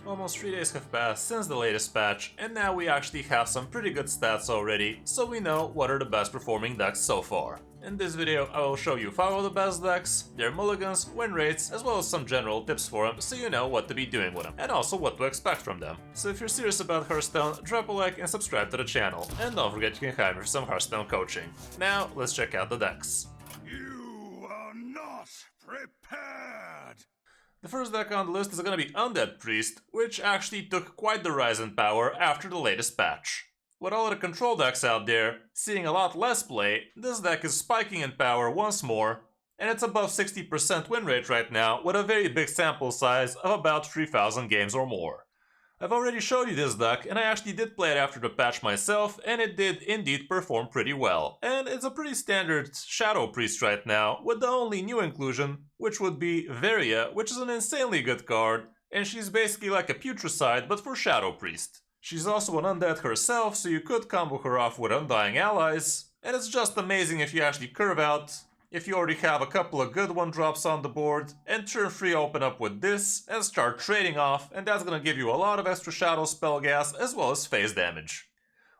Almost 3 days have passed since the latest patch, and now we actually have some pretty good stats already, so we know what are the best performing decks so far. In this video I will show you 5 of the best decks, their mulligans, win rates, as well as some general tips for them so you know what to be doing with them, and also what to expect from them. So if you're serious about Hearthstone, drop a like and subscribe to the channel, and don't forget you can hire me for some Hearthstone coaching. Now let's check out the decks. You are not prepared! The first deck on the list is going to be Undead Priest, which actually took quite the rise in power after the latest patch. With all of the control decks out there seeing a lot less play, this deck is spiking in power once more, and it's above 60% win rate right now with a very big sample size of about 3000 games or more. I've already showed you this deck, and I actually did play it after the patch myself, and it did indeed perform pretty well. And it's a pretty standard Shadow Priest right now, with the only new inclusion, which would be Varia, which is an insanely good card, and she's basically like a Putricide, but for Shadow Priest. She's also an undead herself, so you could combo her off with Undying Allies, and it's just amazing if you actually curve out, if you already have a couple of good 1-drops on the board, and turn 3 open up with this, and start trading off, and that's gonna give you a lot of extra shadow spell gas, as well as phase damage.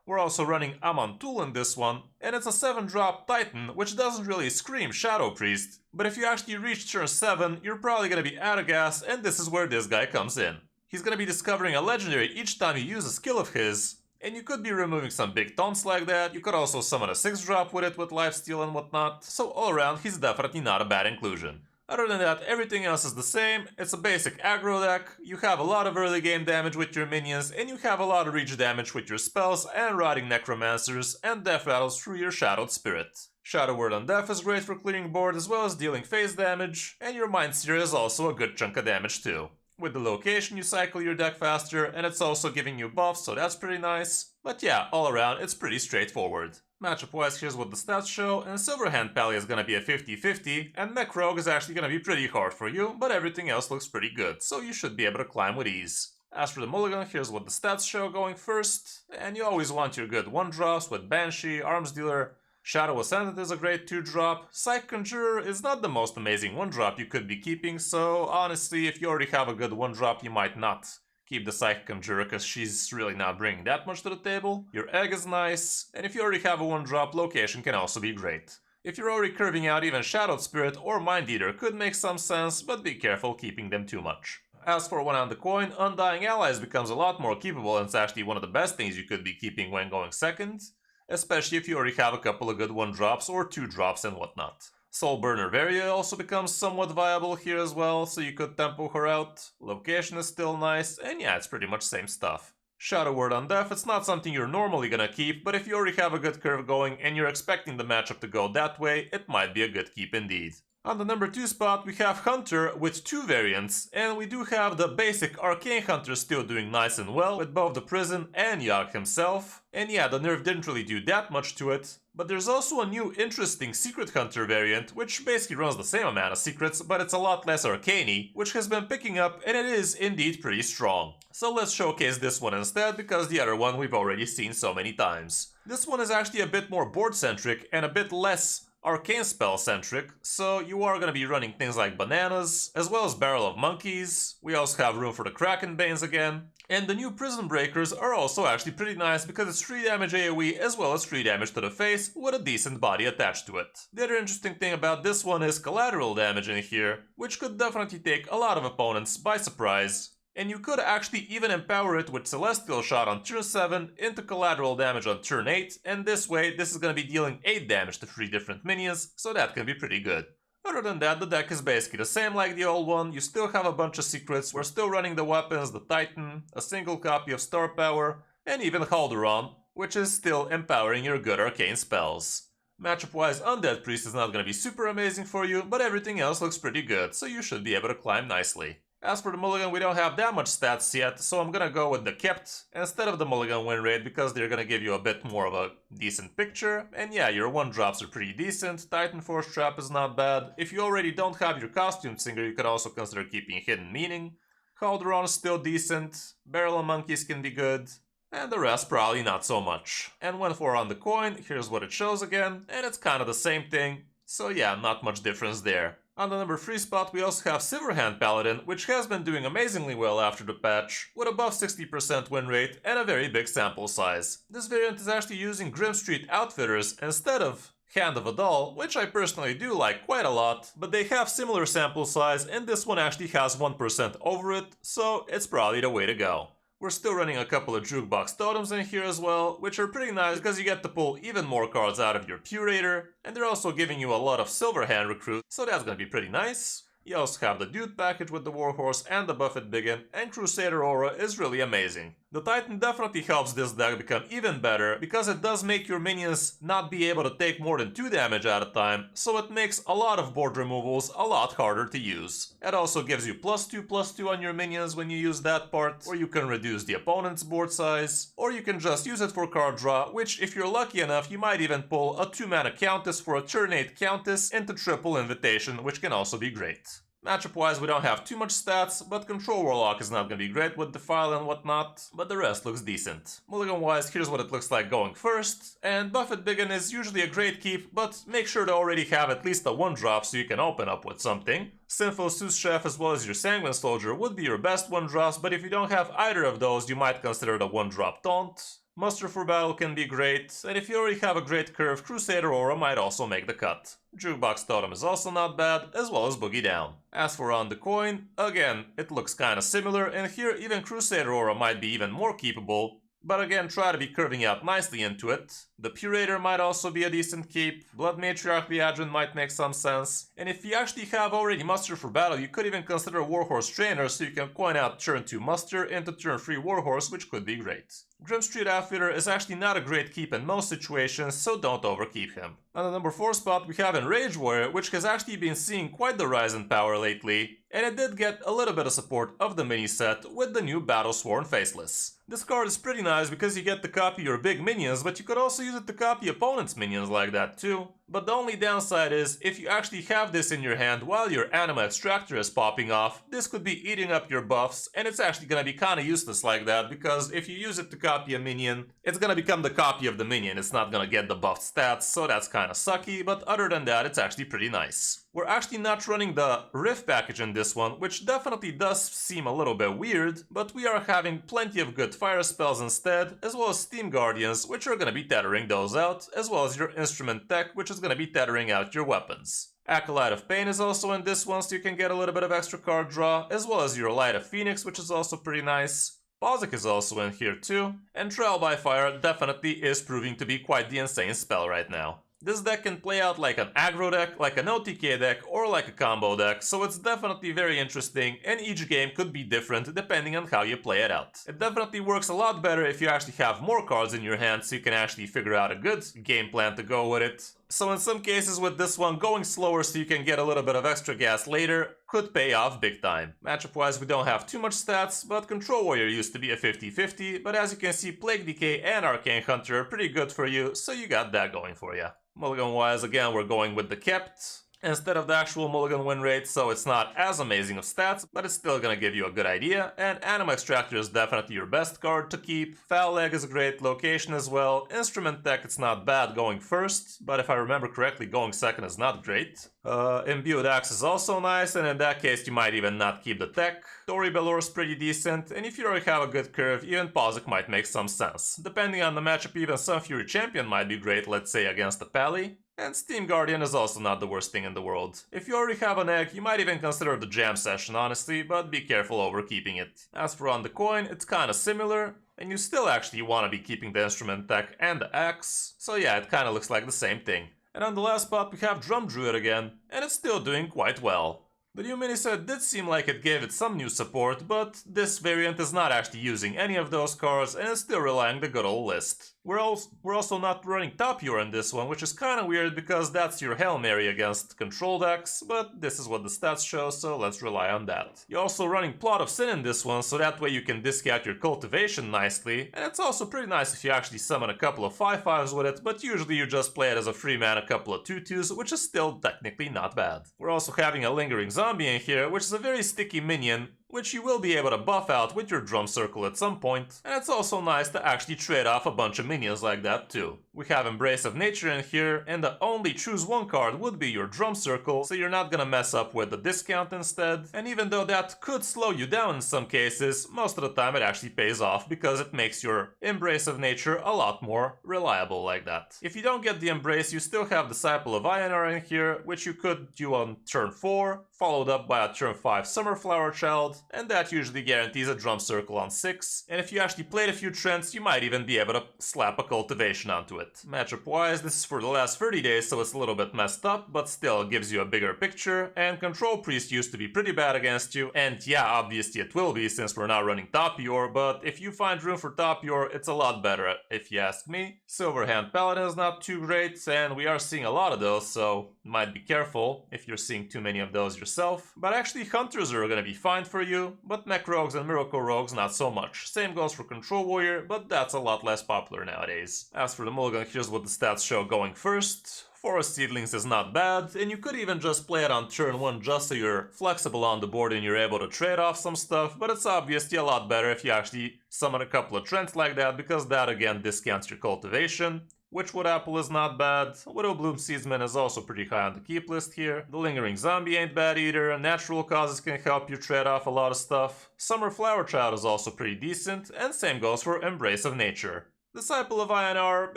We're also running Amantul in this one, and it's a 7-drop Titan, which doesn't really scream Shadow Priest, but if you actually reach turn 7, you're probably gonna be out of gas, and this is where this guy comes in. He's gonna be discovering a legendary each time you use a skill of his, and you could be removing some big taunts like that. You could also summon a 6-drop with it with lifesteal and whatnot, so all around he's definitely not a bad inclusion. Other than that, everything else is the same. It's a basic aggro deck, you have a lot of early game damage with your minions, and you have a lot of reach damage with your spells and Rotting Necromancers and Death Rattles through your Shadowed Spirit. Shadow Word on Death is great for clearing board as well as dealing phase damage, and your Mind Seer is also a good chunk of damage too. With the location you cycle your deck faster, and it's also giving you buffs, so that's pretty nice. But yeah, all around it's pretty straightforward. Matchup wise, here's what the stats show, and Silverhand Pally is gonna be a 50-50, and Mech Rogue is actually gonna be pretty hard for you, but everything else looks pretty good, so you should be able to climb with ease. As for the mulligan, here's what the stats show going first, and you always want your good 1-drops with Banshee, Arms Dealer. Shadow Ascendant is a great 2-drop. Psych Conjurer is not the most amazing 1-drop you could be keeping, so honestly, if you already have a good 1-drop, you might not keep the Psych Conjurer because she's really not bringing that much to the table. Your Egg is nice, and if you already have a 1-drop, Location can also be great. If you're already curving out, even Shadowed Spirit or Mind Eater could make some sense, but be careful keeping them too much. As for one on the coin, Undying Allies becomes a lot more keepable, and it's actually one of the best things you could be keeping when going second, especially if you already have a couple of good 1-drops or 2-drops and whatnot. Soulburner Varia also becomes somewhat viable here as well, so you could tempo her out. Location is still nice, and yeah, it's pretty much same stuff. Shadow Word on Death, it's not something you're normally gonna keep, but if you already have a good curve going and you're expecting the matchup to go that way, it might be a good keep indeed. On the number 2 spot, we have Hunter with 2 variants, and we do have the basic Arcane Hunter still doing nice and well with both the Prison and Yogg himself. And yeah, the nerf didn't really do that much to it, but there's also a new interesting Secret Hunter variant, which basically runs the same amount of secrets, but it's a lot less arcane-y, which has been picking up, and it is indeed pretty strong. So let's showcase this one instead, because the other one we've already seen so many times. This one is actually a bit more board-centric and a bit less arcane spell centric, so you are going to be running things like Bananas, as well as Barrel of Monkeys. We also have room for the Kraken Banes again. And the new Prison Breakers are also actually pretty nice because it's 3 damage AoE as well as 3 damage to the face with a decent body attached to it. The other interesting thing about this one is collateral damage in here, which could definitely take a lot of opponents by surprise. And you could actually even empower it with Celestial Shot on turn 7 into collateral damage on turn 8, and this way this is going to be dealing 8 damage to 3 different minions, so that can be pretty good. Other than that, the deck is basically the same like the old one. You still have a bunch of secrets, we're still running the weapons, the Titan, a single copy of Star Power, and even Halderon, which is still empowering your good arcane spells. Matchup wise, Undead Priest is not going to be super amazing for you, but everything else looks pretty good, so you should be able to climb nicely. As for the mulligan, we don't have that much stats yet, so I'm gonna go with the kept instead of the mulligan win rate because they're gonna give you a bit more of a decent picture. And yeah, your 1-drops are pretty decent, Titan Force Trap is not bad. If you already don't have your Costume Singer, you could also consider keeping Hidden Meaning. Calderon is still decent, Barrel of Monkeys can be good, and the rest probably not so much. And when 4 on the coin, here's what it shows again, and it's kind of the same thing, so yeah, not much difference there. On the number 3 spot we also have Silverhand Paladin, which has been doing amazingly well after the patch, with above 60% win rate and a very big sample size. This variant is actually using Grim Street Outfitters instead of Hand of a Doll, which I personally do like quite a lot, but they have similar sample size and this one actually has 1% over it, so it's probably the way to go. We're still running a couple of Jukebox Totems in here as well, which are pretty nice because you get to pull even more cards out of your Curator, and they're also giving you a lot of Silverhand Recruit, so that's gonna be pretty nice. You also have the Dude package with the Warhorse and the Buffet Biggin, and Crusader Aura is really amazing. The Titan definitely helps this deck become even better, because it does make your minions not be able to take more than 2 damage at a time, so it makes a lot of board removals a lot harder to use. It also gives you +2/+2 on your minions when you use that part, or you can reduce the opponent's board size, or you can just use it for card draw, which if you're lucky enough you might even pull a 2-mana Countess for a turn 8 Countess into triple Invitation, which can also be great. Matchup wise we don't have too much stats, but Control Warlock is not gonna be great with Defile and whatnot, but the rest looks decent. Mulligan wise, here's what it looks like going first, and Buffet Biggin is usually a great keep, but make sure to already have at least a 1-drop so you can open up with something. Sinful Sous Chef as well as your Sanguine Soldier would be your best 1-drops, but if you don't have either of those you might consider the 1-drop Taunt. Muster for Battle can be great, and if you already have a great curve, Crusader Aura might also make the cut. Jukebox Totem is also not bad, as well as Boogie Down. As for On the Coin, again, it looks kinda similar, and here even Crusader Aura might be even more keepable, but again try to be curving out nicely into it. The Curator might also be a decent keep, Blood Matriarch Liadrin might make some sense, and if you actually have already Muster for Battle, you could even consider Warhorse Trainer so you can coin out turn 2 Muster into turn 3 Warhorse, which could be great. Grim Street Outfitter is actually not a great keep in most situations, so don't overkeep him. On the number 4 spot we have Enrage Warrior, which has actually been seeing quite the rise in power lately, and it did get a little bit of support of the mini set with the new Battlesworn Faceless. This card is pretty nice because you get to copy your big minions, but you could also use it to copy opponent's minions like that too. But the only downside is, if you actually have this in your hand while your Anima Extractor is popping off, this could be eating up your buffs, and it's actually gonna be kinda useless like that, because if you use it to copy a minion, it's gonna become the copy of the minion, it's not gonna get the buffed stats, so that's kinda sucky, but other than that, it's actually pretty nice. We're actually not running the Rift package in this one, which definitely does seem a little bit weird, but we are having plenty of good fire spells instead, as well as Steam Guardians, which are gonna be tethering those out, as well as your Instrument Tech, which is gonna be tethering out your weapons. Acolyte of Pain is also in this one, so you can get a little bit of extra card draw, as well as your Light of Phoenix, which is also pretty nice. Bozic is also in here too, and Trial by Fire definitely is proving to be quite the insane spell right now. This deck can play out like an aggro deck, like an OTK deck, or like a combo deck, so it's definitely very interesting, and each game could be different depending on how you play it out. It definitely works a lot better if you actually have more cards in your hand, so you can actually figure out a good game plan to go with it. So in some cases with this one, going slower so you can get a little bit of extra gas later could pay off big time. Matchup wise we don't have too much stats, but Control Warrior used to be a 50-50, but as you can see Plague Decay and Arcane Hunter are pretty good for you, so you got that going for you. Mulligan wise, again we're going with the kept instead of the actual mulligan win rate, so it's not as amazing of stats, but it's still gonna give you a good idea, and Anima Extractor is definitely your best card to keep. Foul Leg is a great location as well. Instrument Tech, it's not bad going first, but if I remember correctly, going second is not great. Imbued Axe is also nice, and in that case you might even not keep the tech. Tori Belor is pretty decent, and if you already have a good curve, even Pazic might make some sense. Depending on the matchup, even Sunfury Champion might be great, let's say against the Pally. And Steam Guardian is also not the worst thing in the world. If you already have an egg, you might even consider the Jam Session honestly, but be careful over keeping it. As for On the Coin, it's kinda similar, and you still actually want to be keeping the Instrument Tech and the Axe, so yeah, it kinda looks like the same thing. And on the last spot we have Drum Druid again, and it's still doing quite well. The new miniset did seem like it gave it some new support, but this variant is not actually using any of those cards and is still relying on the good old list. We're also not running Top Yor in this one, which is kinda weird because that's your Hail Mary against control decks, but this is what the stats show, so let's rely on that. You're also running Plot of Sin in this one, so that way you can discount your Cultivation nicely, and it's also pretty nice if you actually summon a couple of 5/5s with it, but usually you just play it as a free mana, a couple of 2/2s, which is still technically not bad. We're also having a Lingering Zombie in here, which is a very sticky minion, which you will be able to buff out with your drum circle at some point, and it's also nice to actually trade off a bunch of minions like that too. We have Embrace of Nature in here, and the only choose one card would be your drum circle, so you're not gonna mess up with the discount instead, and even though that could slow you down in some cases, most of the time it actually pays off because it makes your Embrace of Nature a lot more reliable like that. If you don't get the Embrace, you still have Disciple of Ionar in here, which you could do on turn 4, followed up by a turn 5 Summerflower Child, and that usually guarantees a drum circle on 6, and if you actually played a few trends, you might even be able to slap a cultivation onto it. Matchup wise, this is for the last 30 days, so it's a little bit messed up, but still gives you a bigger picture, and Control Priest used to be pretty bad against you, and yeah, obviously it will be since we're not running Topior, but if you find room for Topior, it's a lot better if you ask me. Silverhand Paladin is not too great, and we are seeing a lot of those, so might be careful if you're seeing too many of those yourself. But actually Hunters are gonna be fine for you, but Mech Rogues and Miracle Rogues not so much. Same goes for Control Warrior, but that's a lot less popular nowadays. As for the Mulligan, here's what the stats show going first. Forest Seedlings is not bad, and you could even just play it on turn 1 just so you're flexible on the board and you're able to trade off some stuff, but it's obviously a lot better if you actually summon a couple of trends like that, because that again discounts your cultivation. Witchwood Apple is not bad, Widowbloom Seedsman is also pretty high on the keep list here, the Lingering Zombie ain't bad either, Natural Causes can help you trade off a lot of stuff, Summer Flower Child is also pretty decent, and same goes for Embrace of Nature. Disciple of Ionar,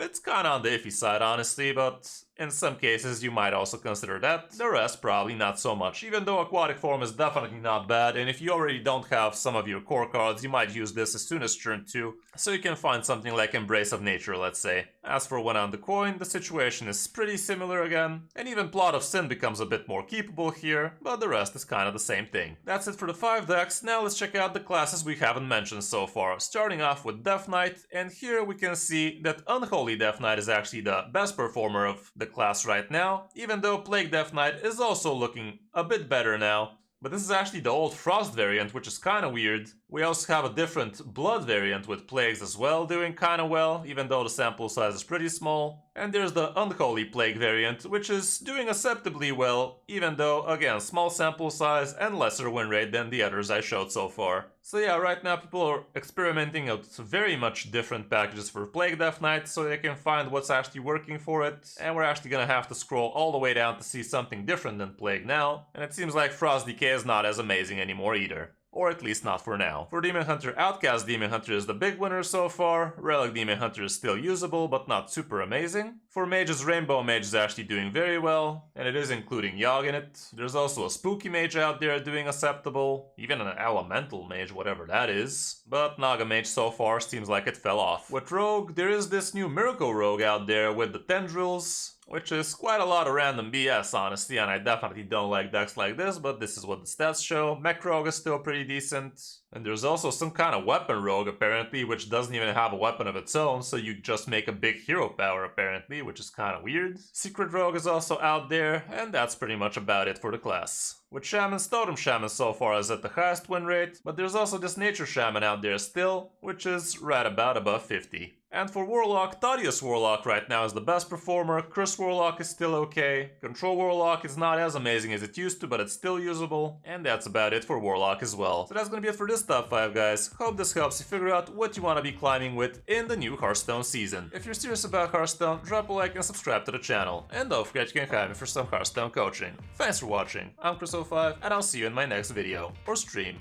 it's kinda on the iffy side honestly, but in some cases you might also consider that. The rest probably not so much, even though Aquatic Form is definitely not bad, and if you already don't have some of your core cards, you might use this as soon as turn 2, so you can find something like Embrace of Nature, let's say. As for When on the Coin, the situation is pretty similar again, and even Plot of Sin becomes a bit more keepable here, but the rest is kinda the same thing. That's it for the 5 decks, now let's check out the classes we haven't mentioned so far, starting off with Death Knight, and here we can see that Unholy Death Knight is actually the best performer of the class right now, even though Plague Death Knight is also looking a bit better now. But this is actually the old Frost variant, which is kinda weird. We also have a different Blood variant with Plagues as well, doing kinda well, even though the sample size is pretty small. And there's the Unholy Plague variant, which is doing acceptably well, even though, again, small sample size and lesser win rate than the others I showed so far. So yeah, right now people are experimenting with very much different packages for Plague Death Knight, so they can find what's actually working for it, and we're actually gonna have to scroll all the way down to see something different than Plague now, and it seems like Frost Decay is not as amazing anymore either. Or at least not for now. For Demon Hunter, Outcast Demon Hunter is the big winner so far, Relic Demon Hunter is still usable but not super amazing. For Mages, Rainbow Mage is actually doing very well, and it is including Yogg in it. There's also a Spooky Mage out there doing acceptable, even an Elemental Mage, whatever that is. But Naga Mage so far seems like it fell off. With Rogue, there is this new Miracle Rogue out there with the Tendrils, which is quite a lot of random BS, honestly, and I definitely don't like decks like this, but this is what the stats show. Mech Rogue is still pretty decent. And there's also some kind of Weapon Rogue, apparently, which doesn't even have a weapon of its own, so you just make a big hero power, apparently, which is kind of weird. Secret Rogue is also out there, and that's pretty much about it for the class. With Shamans, Totem Shaman so far is at the highest win rate, but there's also this Nature Shaman out there still, which is right about above 50. And for Warlock, Thaddeus Warlock right now is the best performer, Kris Warlock is still okay, Control Warlock is not as amazing as it used to, but it's still usable, and that's about it for Warlock as well. So that's gonna be it for this top 5, guys. Hope this helps you figure out what you want to be climbing with in the new Hearthstone season. If you're serious about Hearthstone, drop a like and subscribe to the channel. And don't forget you can hire me for some Hearthstone coaching. Thanks for watching, I'm Kris05, and I'll see you in my next video or stream.